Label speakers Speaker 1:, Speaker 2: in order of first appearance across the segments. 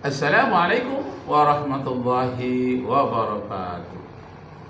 Speaker 1: Assalamualaikum warahmatullahi wabarakatuh.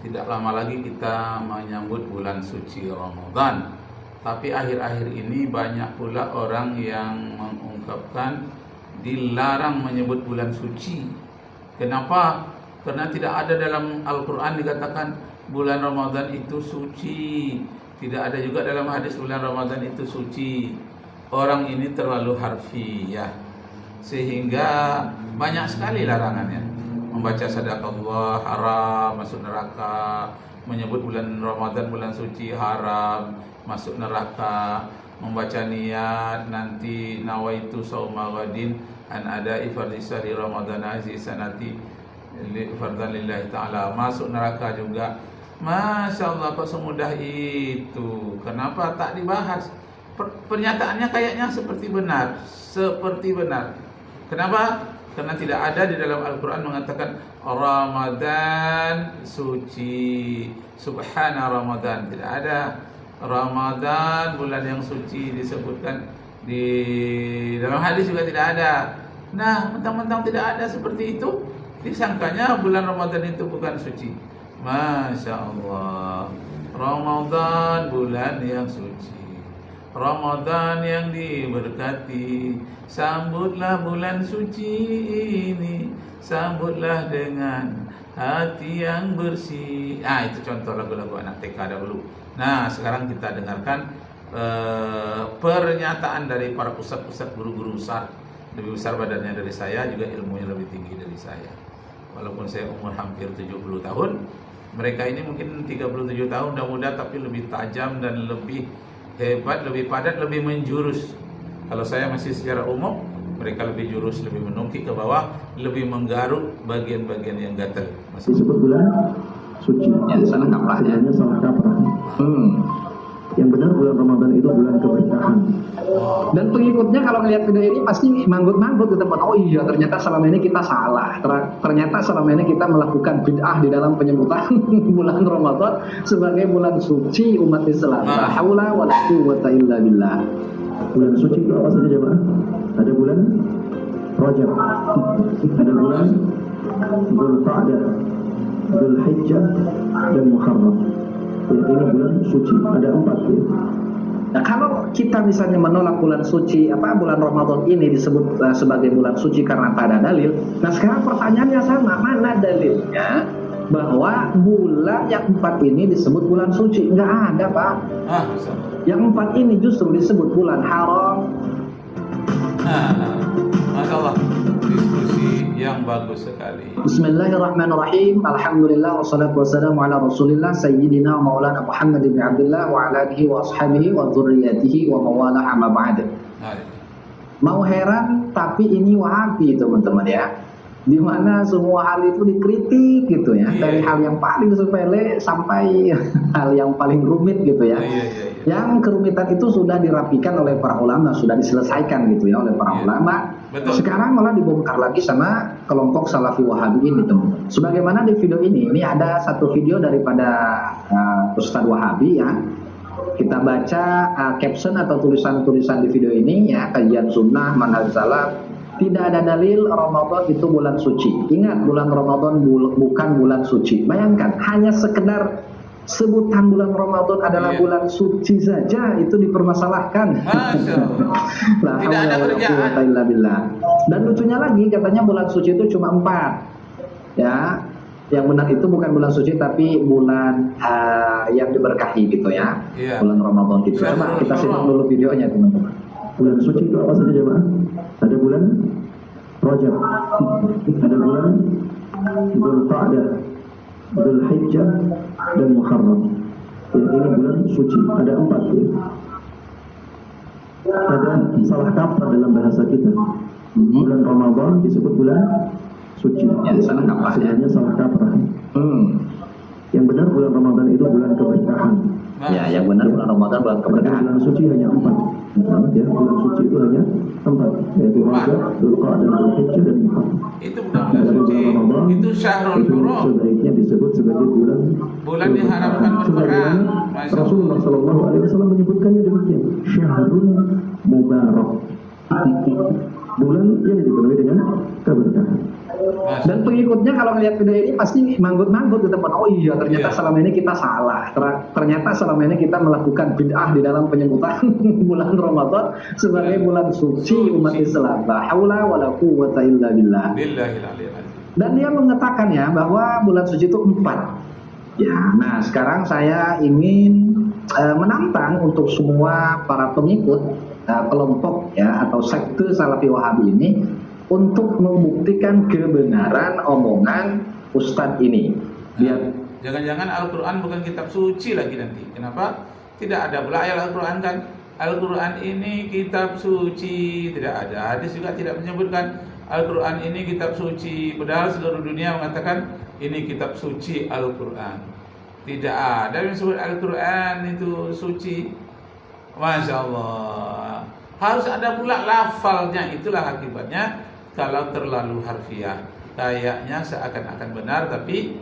Speaker 1: Tidak lama lagi kita menyambut bulan suci Ramadan. Tapi akhir-akhir ini banyak pula orang yang mengungkapkan dilarang menyebut bulan suci. Kenapa? Karena tidak ada dalam Al-Quran dikatakan bulan Ramadan itu suci. Tidak ada juga dalam hadis bulan Ramadan itu suci. Orang ini terlalu harfiah, sehingga banyak sekali larangannya. Membaca sadaqallah haram, masuk neraka. Menyebut bulan Ramadan bulan suci haram, masuk neraka. Membaca niat nanti nawaitu sauma ghadin an ada'i fardhi syahri Ramadan hazi sanati fardan lillahi ta'ala, masuk neraka juga. Masya Allah, kok semudah itu? Kenapa tak dibahas? Pernyataannya kayaknya seperti benar. Kenapa? Karena tidak ada di dalam Al-Quran mengatakan Ramadan suci, subhana Ramadan. Tidak ada. Ramadan bulan yang suci disebutkan di dalam hadis juga tidak ada. Nah, mentang-mentang tidak ada seperti itu, disangkanya bulan Ramadan itu bukan suci. Masya Allah, Ramadan bulan yang suci, Ramadan yang diberkati. Sambutlah bulan suci ini, sambutlah dengan hati yang bersih. Itu contoh lagu-lagu anak TK dahulu. Nah, sekarang kita dengarkan pernyataan dari para ustaz-ustaz, guru-guru besar. Lebih besar badannya dari saya, juga ilmunya lebih tinggi dari saya. Walaupun saya umur hampir 70 tahun, mereka ini mungkin 37 tahun, udah muda, tapi lebih tajam dan lebih hebat, lebih padat, lebih menjurus. Kalau saya masih secara umum, mereka lebih jurus, lebih menungkik ke bawah, lebih menggaruk bagian-bagian yang gatal.
Speaker 2: Masih disebut bulan suci.
Speaker 3: Ya, salah kaprahnya.
Speaker 2: Salah kaprah. Yang benar bulan Ramadan itu bulan keberkahan.
Speaker 3: Dan pengikutnya kalau ngelihat video ini pasti manggut-manggut ke tempat. Oh iya, ternyata selama ini kita salah. Ternyata selama ini kita melakukan bid'ah di dalam penyebutan bulan Ramadan sebagai bulan suci umat Islam. La haula wala quwwata illa billah.
Speaker 2: Bulan suci itu apa saja jemaah? Ada bulan Rajab, ada bulan Dzulqa'dah, Dzulhijjah, dan Muharram. Ya, ini bulan suci, ada 4 ya.
Speaker 3: Nah, kalau kita misalnya menolak bulan suci, bulan Ramadan ini disebut sebagai bulan suci karena tak ada dalil. Nah, sekarang pertanyaannya sama, mana dalilnya bahwa bulan yang 4 ini disebut bulan suci? Nggak ada, Pak. Yang 4 ini justru disebut bulan haram.
Speaker 1: Masya Allah, diskusi yang bagus sekali.
Speaker 3: Bismillahirrahmanirrahim. Alhamdulillah wassalatu wassalamu ala Rasulillah Sayyidina Maulana Muhammad bin Abdullah wa ala alihi wa ashabihi wa dzurriyyatihi wa mawala amma ba'd. Mau heran, tapi ini Wahabi, teman-teman ya. Di mana semua hal itu dikritik gitu ya, dari hal yang paling sepele sampai hal yang paling rumit gitu ya. Yang kerumitan itu sudah dirapikan oleh para ulama, sudah diselesaikan gitu ya oleh para ulama.
Speaker 1: Betul.
Speaker 3: Sekarang malah dibongkar lagi sama kelompok Salafi Wahabi ini, teman. Sebagaimana di video ini ada satu video daripada Ustadz Wahabi ya. Kita baca caption atau tulisan-tulisan di video ini ya, kajian sunnah, manhaj salaf. Tidak ada dalil Ramadan itu bulan suci. Ingat, bulan Ramadan bukan bulan suci. Bayangkan, hanya sekedar sebutan bulan Ramadan adalah bulan suci saja itu dipermasalahkan.
Speaker 1: Tidak ada kerjaan.
Speaker 3: Dan lucunya lagi, katanya bulan suci itu cuma 4. Ya, yang benar itu bukan bulan suci tapi bulan yang diberkahi gitu ya. Bulan Ramadan gitu. Coba kita simak dulu videonya, teman-teman.
Speaker 2: Bulan suci itu apa saja jemaah? Ada bulan Rajab, ada bulan Dzulqa'dah, Dzulhijjah, dan Muharram. Ya, ini bulan suci, ada 4 ya. Ada salah kaprah dalam bahasa kita. Bulan Ramadan disebut bulan suci.
Speaker 3: Ya, salah kaprah.
Speaker 2: Sebenarnya salah kaprah. Yang benar bulan Ramadan itu bulan keberkahan.
Speaker 3: Ya, yang benar bulan Ramadan bulan keberkahan.
Speaker 2: Bulan suci hanya 4. Ya, bulan suci itu hanya 4, yaitu Rajab, Dzulqa'dah, Dzulhijjah, dan Muharram.
Speaker 1: Itu bukan bulan suci, itu syahrul hurum.
Speaker 2: Sebaiknya disebut sebagai bulan
Speaker 1: diharamkan berperang.
Speaker 2: Rasulullah SAW menyebutkannya demikian, syahrul mubarak, bulan yang dipenuhi dengan keberkahan.
Speaker 3: Dan pengikutnya kalau ngelihat video ini pasti manggut-manggut di depan. Oh iya, ternyata selama ini kita salah. Ternyata selama ini kita melakukan bid'ah di dalam penyebutan bulan Ramadan sebagai bulan suci umat Islam. La haula wala quwwata illa billah. Dan dia mengatakan ya bahwa bulan suci itu 4. Ya, nah sekarang saya ingin menantang untuk semua para pengikut kelompok ya atau sekte Salafi Wahabi ini untuk membuktikan kebenaran omongan Ustadz ini.
Speaker 1: Jangan-jangan Al-Quran bukan kitab suci lagi nanti. Kenapa? Tidak ada pula ayat Al-Quran kan. Al-Quran ini kitab suci. Tidak ada. Hadis juga tidak menyebutkan Al-Quran ini kitab suci. Padahal seluruh dunia mengatakan ini kitab suci Al-Quran. Tidak ada yang disebut Al-Quran itu suci. Masya Allah. Harus ada pula lafalnya. Itulah akibatnya kalau terlalu harfiah, kayaknya seakan-akan benar tapi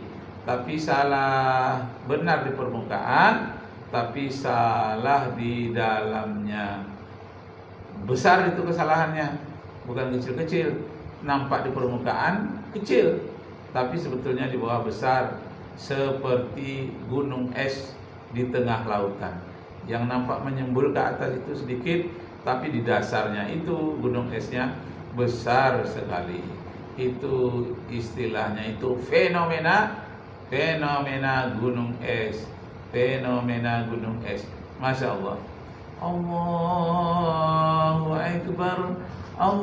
Speaker 1: salah. Benar di permukaan tapi salah di dalamnya. Besar itu kesalahannya, bukan kecil-kecil. Nampak di permukaan kecil tapi sebetulnya di bawah besar, seperti gunung es di tengah lautan. Yang nampak menyembul ke atas itu sedikit, tapi di dasarnya itu gunung esnya besar sekali. Itu istilahnya itu fenomena gunung es. Fenomena gunung es. Masya Allah. Allahu Akbar. Allahu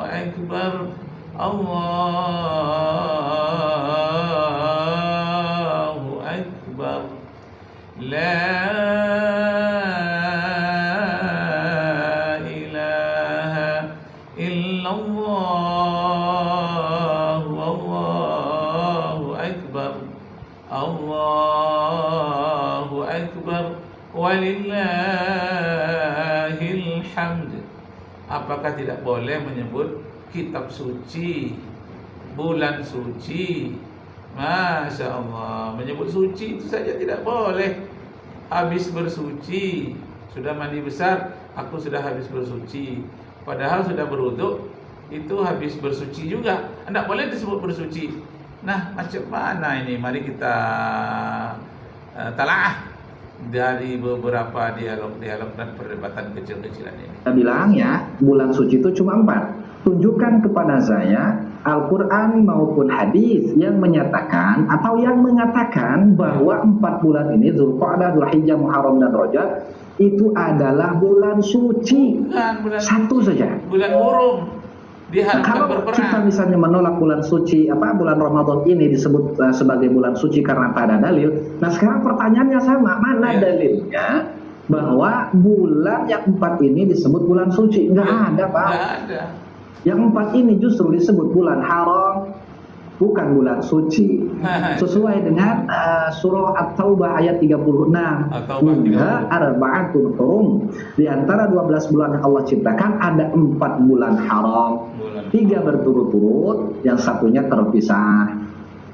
Speaker 1: Akbar. Allahu Akbar. La walillahil hamd. Apakah tidak boleh menyebut kitab suci, bulan suci? Masya Allah, menyebut suci itu saja tidak boleh. Habis bersuci, sudah mandi besar, aku sudah habis bersuci. Padahal sudah berwudu, itu habis bersuci juga. Tidak boleh disebut bersuci. Nah, macam mana ini? Mari kita talaah dari beberapa dialog dan perdebatan kecil-kecilan ini.
Speaker 3: Kita bilang ya, bulan suci itu cuma 4. Tunjukkan kepada saya Al-Quran maupun hadis yang menyatakan atau yang mengatakan bahwa 4 bulan ini, Dzulqa'dah, Dzulhijjah, Muharram dan Rajab, itu adalah bulan suci. Satu saja.
Speaker 1: Bulan hurum.
Speaker 3: Kalau kita misalnya menolak bulan suci, bulan Ramadan ini disebut sebagai bulan suci karena tak ada dalil. Nah sekarang pertanyaannya sama, mana dalilnya bahwa bulan yang 4 ini disebut bulan suci? Nggak ada, Pak.
Speaker 1: Nggak ada.
Speaker 3: Yang 4 ini justru disebut bulan haram, bukan bulan suci. Sesuai dengan surah At-Taubah ayat 36. Minha arba'atun hurum. Di antara 12 bulan yang Allah ciptakan ada 4 bulan haram. 3 berturut-turut, yang satunya terpisah.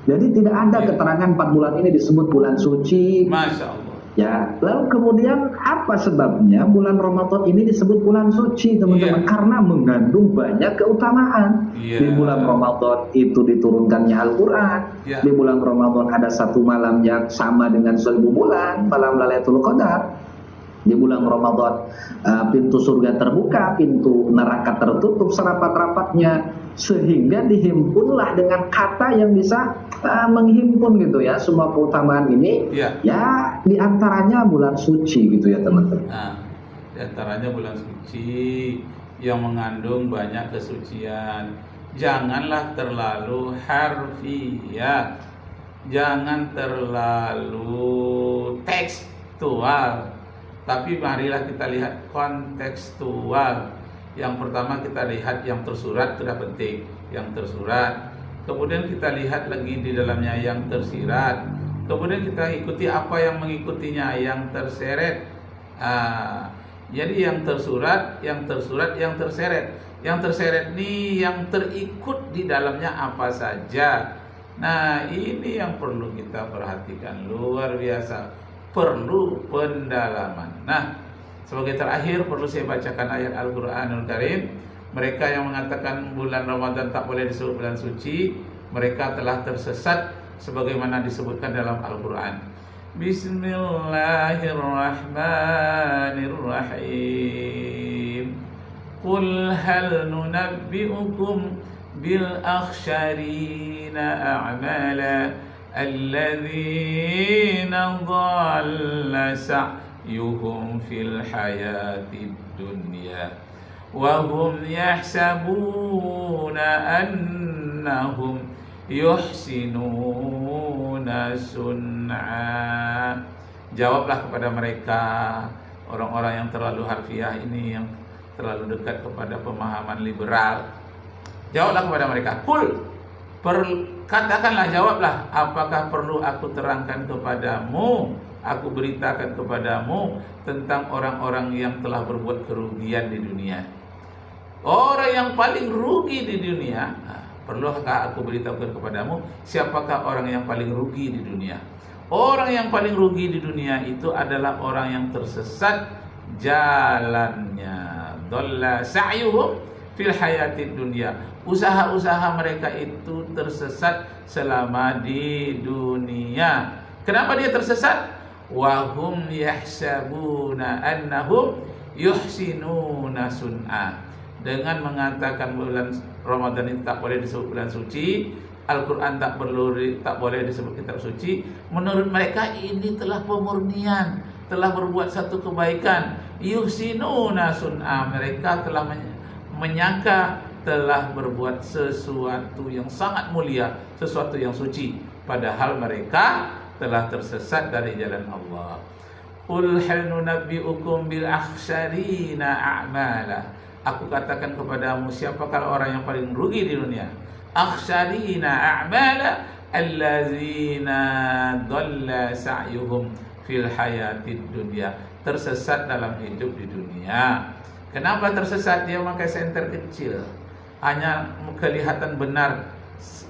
Speaker 3: Jadi tidak ada keterangan 4 bulan ini disebut bulan suci.
Speaker 1: Masya Allah.
Speaker 3: Ya, lalu kemudian apa sebabnya bulan Ramadan ini disebut bulan suci, teman-teman? Karena mengandung banyak keutamaan. Di bulan Ramadan itu diturunkannya Al-Quran. Di bulan Ramadan ada satu malam yang sama dengan 1000 bulan, malam Lailatul Qadar. Di bulan Ramadan pintu surga terbuka, pintu neraka tertutup serapat-rapatnya, sehingga dihimpunlah dengan kata yang bisa menghimpun gitu ya semua keutamaan ini. Ya diantaranya bulan suci gitu ya teman-teman.
Speaker 1: Nah, diantaranya bulan suci yang mengandung banyak kesucian. Janganlah terlalu harfiah, jangan terlalu tekstual. Tapi marilah kita lihat kontekstual. Yang pertama kita lihat yang tersurat, sudah penting. Yang tersurat. Kemudian kita lihat lagi di dalamnya yang tersirat. Kemudian kita ikuti apa yang mengikutinya, yang terseret. Jadi yang tersurat, yang tersurat, yang terseret. Yang terseret ini yang terikut di dalamnya apa saja. Nah ini yang perlu kita perhatikan, luar biasa. Perlu pendalaman. Nah, sebagai terakhir perlu saya bacakan ayat Al-Quranul Karim. Mereka yang mengatakan bulan Ramadan tak boleh disebut bulan suci, mereka telah tersesat sebagaimana disebutkan dalam Al-Quran. Bismillahirrahmanirrahim. Qul hal nunabbi'ukum bil akhsharina a'mala alladzina dhalla sa'yuhum fil hayatid dunya wa hum yahsabuna annahum yuhsinuna sun'a. Jawablah kepada mereka, orang-orang yang terlalu harfiah ini, yang terlalu dekat kepada pemahaman liberal. Jawablah kepada mereka, kul, katakanlah, jawablah, apakah perlu aku terangkan kepadamu, aku beritakan kepadamu tentang orang-orang yang telah berbuat kerugian di dunia. Orang yang paling rugi di dunia, perlukah aku beritahukan kepadamu siapakah orang yang paling rugi di dunia? Orang yang paling rugi di dunia itu adalah orang yang tersesat jalannya. Dhalla sa'yuhum fil hayatid dunya. Usaha-usaha mereka itu tersesat selama di dunia. Kenapa dia tersesat? Wa hum yahsabuna annahum yuhsinuna sun'a. Dengan mengatakan bulan Ramadan ini tak boleh disebut bulan suci, Al-Quran tak boleh disebut kitab suci, menurut mereka ini telah pemurnian, telah berbuat satu kebaikan. Yuhsinuna sun'a, mereka telah menyangka telah berbuat sesuatu yang sangat mulia, sesuatu yang suci, padahal mereka telah tersesat dari jalan Allah. Qul hal nunabbi'ukum bil akhsarina a'mala. Aku katakan kepadamu, siapakah orang yang paling rugi di dunia? Akhsarina a'mala allazina dhalla sa'yuhum fil hayatid dunya. Tersesat dalam hidup di dunia. Kenapa tersesat? Dia memakai senter kecil, hanya kelihatan benar.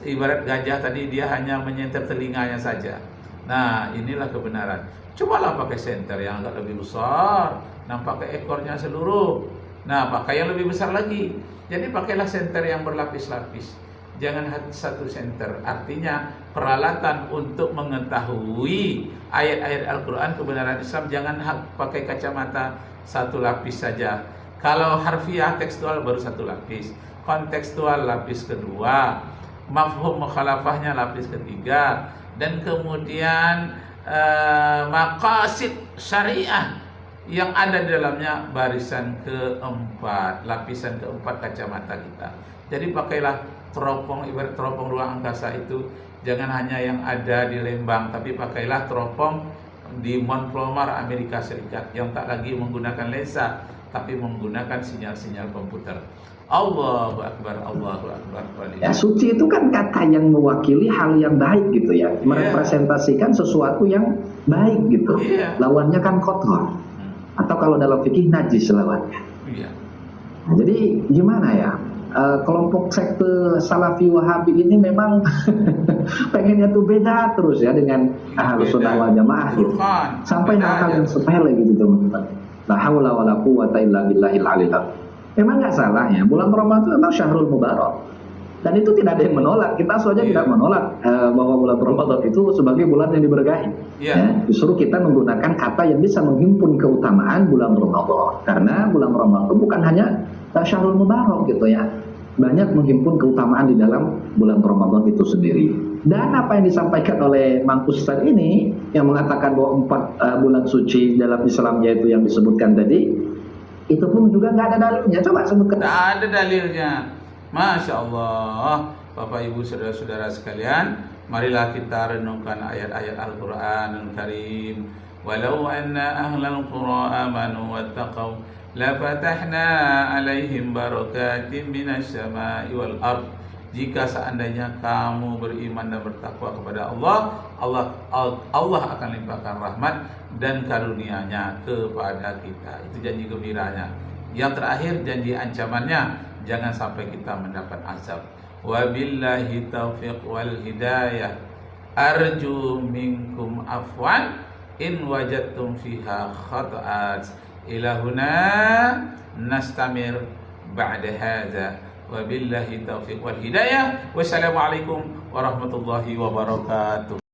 Speaker 1: Ibarat gajah tadi, dia hanya menyenter telinganya saja. Nah, inilah kebenaran. Cobalah pakai senter yang agak lebih besar, nampak ekornya seluruh. Nah, pakai yang lebih besar lagi. Jadi pakailah senter yang berlapis-lapis. Jangan satu senter. Artinya peralatan untuk mengetahui ayat-ayat Al-Quran, kebenaran Islam, jangan pakai kacamata satu lapis saja. Kalau harfiah tekstual baru satu lapis, kontekstual lapis kedua, mafhum mukhalafahnya lapis ketiga, dan kemudian maqasid syariah yang ada di dalamnya barisan keempat, lapisan keempat kacamata kita. Jadi pakailah teropong, ibarat teropong ruang angkasa itu jangan hanya yang ada di Lembang, tapi pakailah teropong di Mount Palomar, Amerika Serikat, yang tak lagi menggunakan lensa, tapi menggunakan sinyal-sinyal komputer. Allahu Akbar, Allahu Akbar.
Speaker 3: Ya, suci itu kan kata yang mewakili hal yang baik gitu ya, merepresentasikan sesuatu yang baik gitu. Lawannya kan kotor. Atau kalau dalam fikih najis lawannya. Nah, jadi gimana ya? Kelompok sekte Salafi Wahabi ini memang pengennya tuh beda terus ya dengan Ahlus Sunnah wal Jamaah gitu. Sampai hal-hal yang sepele gitu teman-teman. La haula wala quwwata illa billahil aliyil azim. Memang nggak salah ya, bulan Ramadan itu memang syahrul mubarak. Dan itu tidak ada yang menolak. Kita saja tidak menolak bahwa bulan Ramadan itu sebagai bulan yang diberkahi. Ya, justru kita menggunakan kata yang bisa menghimpun keutamaan bulan Ramadan. Karena bulan Ramadan itu bukan hanya syahrul mubarak gitu ya. Banyak menghimpun keutamaan di dalam bulan Ramadan itu sendiri. Dan apa yang disampaikan oleh Mang Ustadz ini yang mengatakan bahwa 4 bulan suci dalam Islam yaitu yang disebutkan tadi, itu pun juga nggak ada dalilnya. Coba sebutkan.
Speaker 1: Nggak ada dalilnya. Masya Allah, Bapak Ibu saudara-saudara sekalian, marilah kita renungkan ayat-ayat Al-Quran Al-Karim. Walau anna ahlal qura amanu wattaqaw la fatahna alaihim barakatim minas samai wal ard. Jika seandainya kamu beriman dan bertakwa kepada Allah, Allah akan limpahkan rahmat dan karunia-Nya kepada kita. Itu janji gembiranya. Yang terakhir janji ancamannya, jangan sampai kita mendapat azab. Wabillahi taufiq wal hidayah. Arju minkum afwan in wajadtum fiha khata'at. Ilahuna nastamir ba'da hadza. Wabillahi taufiq wal hidayah. Wassalamualaikum warahmatullahi wabarakatuh.